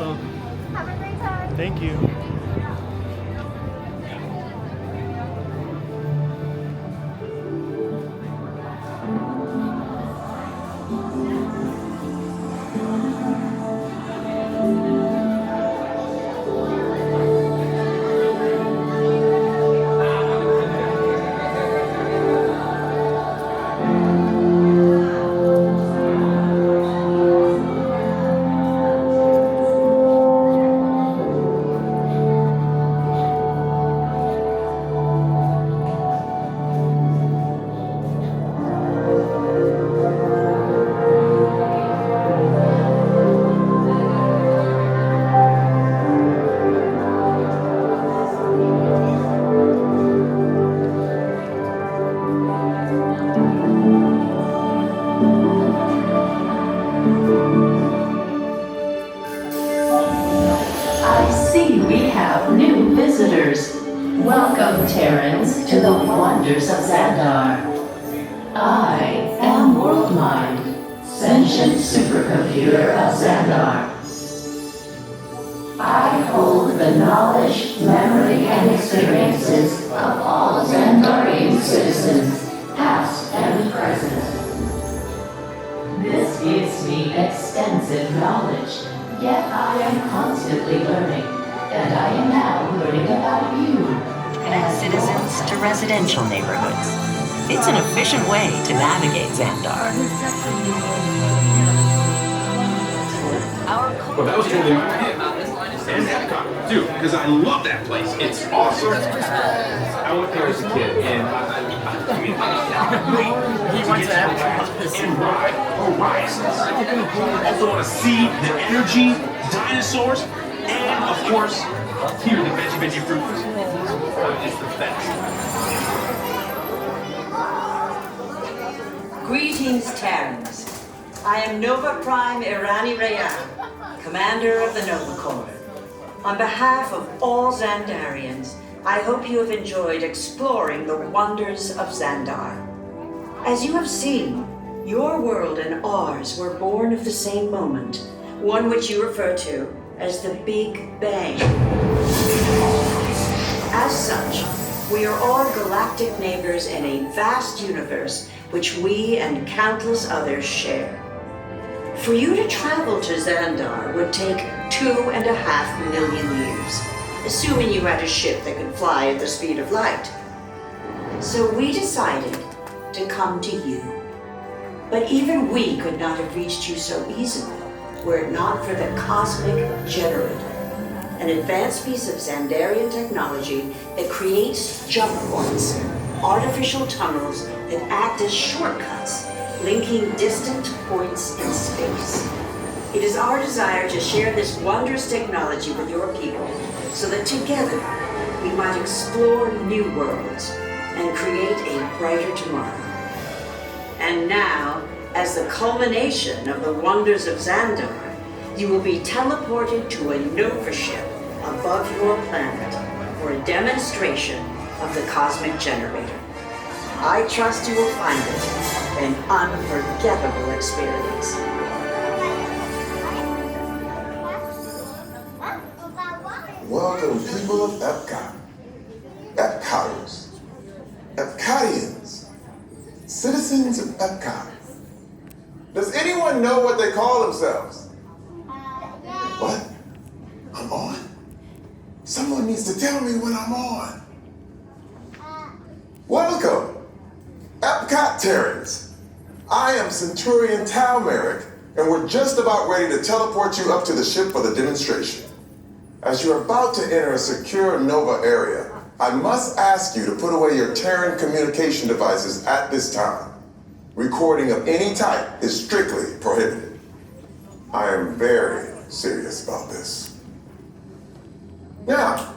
Hello. Have a great time. Thank you. I see we have new visitors. Welcome, Terrans, to the wonders of Xandar. I am WorldMind, sentient supercomputer of Xandar. I hold the knowledge, memory, and experiences of all Xandarian citizens, past and present. This gives me extensive knowledge, yet I am constantly learning, and I am now learning about you. Connect citizens to residential neighborhoods. It's an efficient way to navigate Xandar. Well, that was totally and Epcot, too, because I love that place. It's awesome. I went there as a kid, and he went to Epcot and ride horizons. I also want to see the energy, dinosaurs, and of course, hear the veggie fruit. It's the best. Greetings, Terrans. I am Nova Prime Irani Rayan, Commander of the Nova Corps. On behalf of all Xandarians, I hope you have enjoyed exploring the wonders of Xandar. As you have seen, your world and ours were born of the same moment, one which you refer to as the Big Bang. As such, we are all galactic neighbors in a vast universe which we and countless others share. For you to travel to Xandar would take 2.5 million years, assuming you had a ship that could fly at the speed of light. So we decided to come to you. But even we could not have reached you so easily were it not for the Cosmic Generator, an advanced piece of Xandarian technology that creates jump points, artificial tunnels that act as shortcuts, linking distant points in space. It is our desire to share this wondrous technology with your people so that together we might explore new worlds and create a brighter tomorrow. And now, as the culmination of the wonders of Xandar, you will be teleported to a Nova ship above your planet for a demonstration of the Cosmic Generator. I trust you will find it an unforgettable experience. Welcome, people of Epcot, Epcoters, Epcotians, citizens of Epcot. Does anyone know what they call themselves? What? I'm on? Someone needs to tell me when I'm on. Welcome, Epcot Terrans. I am Centurion Tal Merrick, and we're just about ready to teleport you up to the ship for the demonstration. As you're about to enter a secure Nova area, I must ask you to put away your Terran communication devices at this time. Recording of any type is strictly prohibited. I am very serious about this. Now,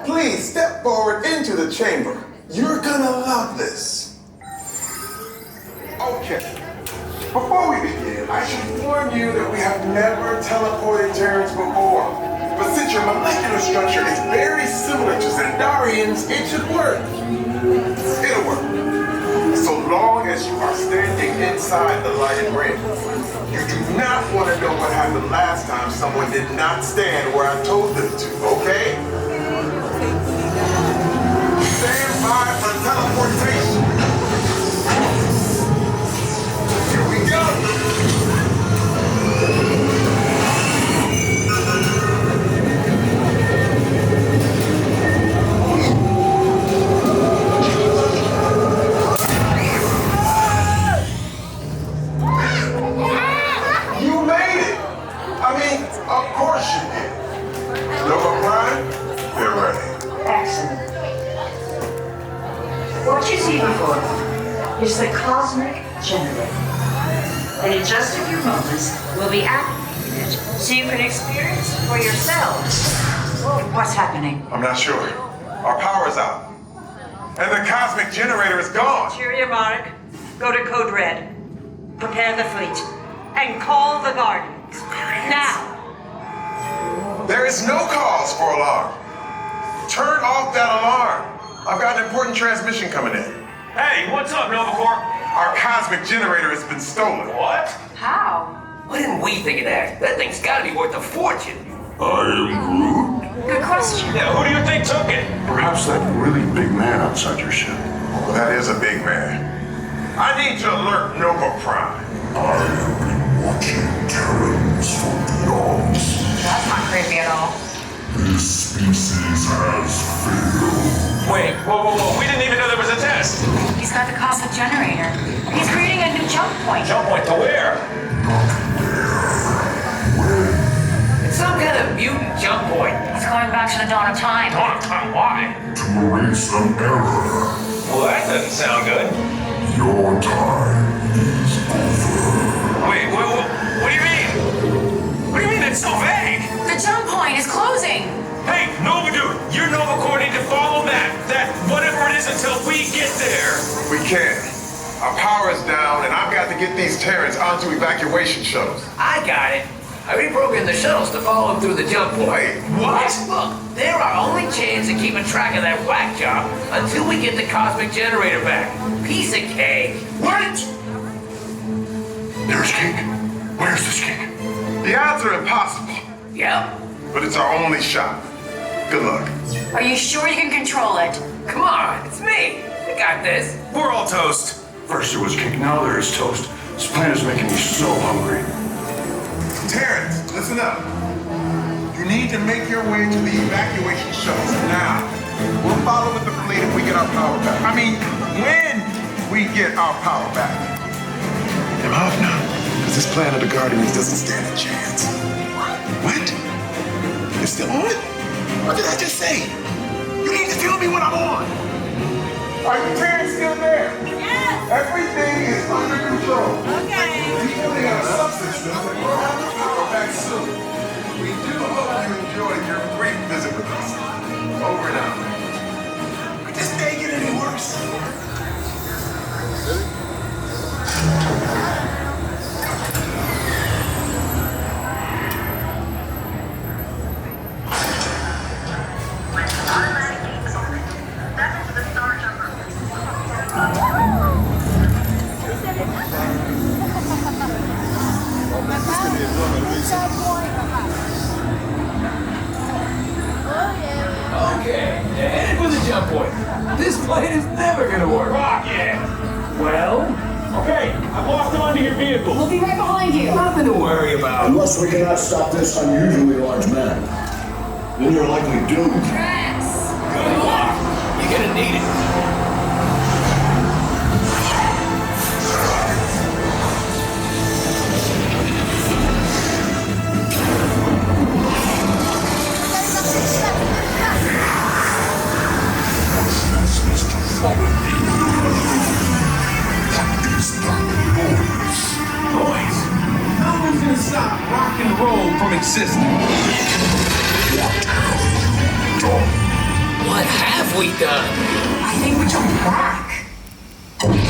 please step forward into the chamber. You're gonna love this. Okay. Before we begin, I should warn you that we have never teleported Terrans before. But since your molecular structure is very similar to Xandarians, it should work. It'll work. So long as you are standing in outside the lighted ring. You do not want to know what happened last time someone did not stand where I told them to, okay? Stand by for teleportation. Here we go. Of course you did. Nova Prime, they're ready. Excellent. What you see before you is the cosmic generator. And in just a few moments, we'll be activated so you can experience for yourselves what's happening. I'm not sure. Our power's out. And the cosmic generator is gone. Interior Mark, go to Code Red. Prepare the fleet. And call the Guardians. Now! There is no cause for alarm. Turn off that alarm. I've got an important transmission coming in. Hey, what's up, Novacore? Our cosmic generator has been stolen. What? How? Why didn't we think of that? That thing's gotta be worth a fortune. I am Groot. Good question. Yeah, who do you think took it? Perhaps that really big man outside your ship. Well, that is a big man. I need to alert Nova Prime. I have been watching Terrans for eons. That's not creepy at all. This species has failed. Wait, whoa. We didn't even know there was a test. He's got the cosmic generator. He's creating a new jump point. Jump point to where? It's some kind of mutant jump point. He's going back to the dawn of time. Dawn of time, why? To erase an error. Well, that doesn't sound good. Your time is over. Wait, what do you mean? What do you mean it's so vague? The jump point is closing. Hey, Nova Dude, you're Novacore need to follow that whatever it is until we get there. We can't. Our power is down, and I've got to get these Terrans onto evacuation shuttles. I got it. I reprogrammed the shuttles to follow them through the jump point. Wait, What? Look, they're our only chance of keeping track of that whack job until we get the cosmic generator back. Piece of cake. What? There's King. Where's this King? the odds are impossible, Yep. but it's our only shot. Good luck. Are you sure you can control it? Come on, it's me. I got this. We're all toast. First there was cake, now there is toast. This plan is making me so hungry. Terrence, listen up. You need to make your way to the evacuation shuttles now. We'll follow with the fleet if we get our power back. I mean, when we get our power back. I'm off now, because this plan of the Guardians doesn't stand a chance. What? You're still on? What did I just say? You need to tell me when I'm on. Are you Terrence still there? Yes. Everything is under control. Okay. Rebuilding our subsystems and we'll have the power back soon. We do hope you enjoyed your brief visit with us. Over and out. Could this day get any worse? Okay, headed for the jump point. This plane is never gonna work. Rocket! Well, okay, I've locked onto your vehicle. We'll be right behind you. Nothing to worry about. Unless we cannot stop this unusually large man, then you're likely doomed. Good luck. You're gonna need it. Boys, no one's gonna stop rock and roll from existing. What have we done? I think we jumped back.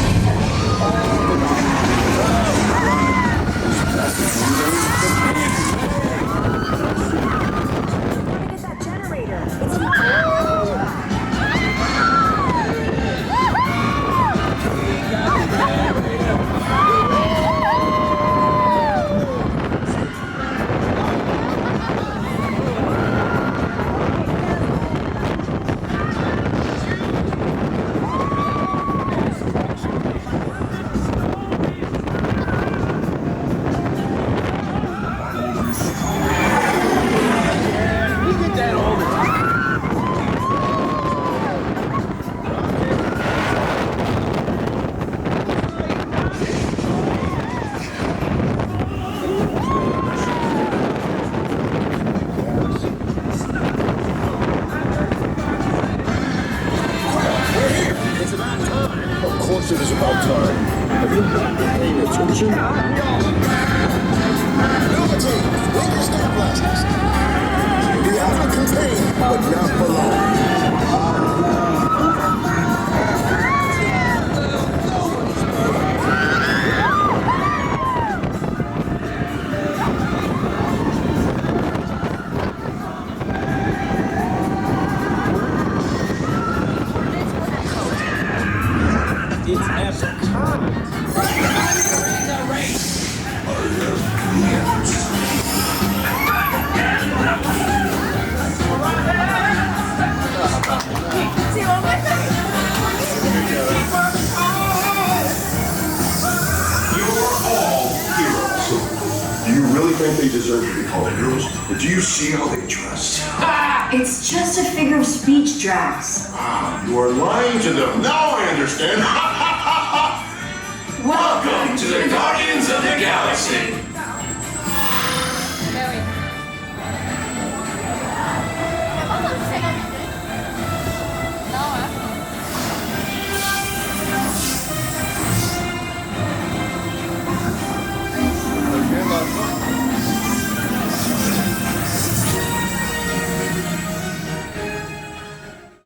all time. Have you not been paying attention? Velveteen, bring your star blasters. We have to contain, but not for long. It's Epcot. Do you really think they deserve to be called heroes? Or do you see how they dress? It's just a figure of speech, Drax. You are lying to them. Now I understand. Welcome to the Guardians of the Galaxy.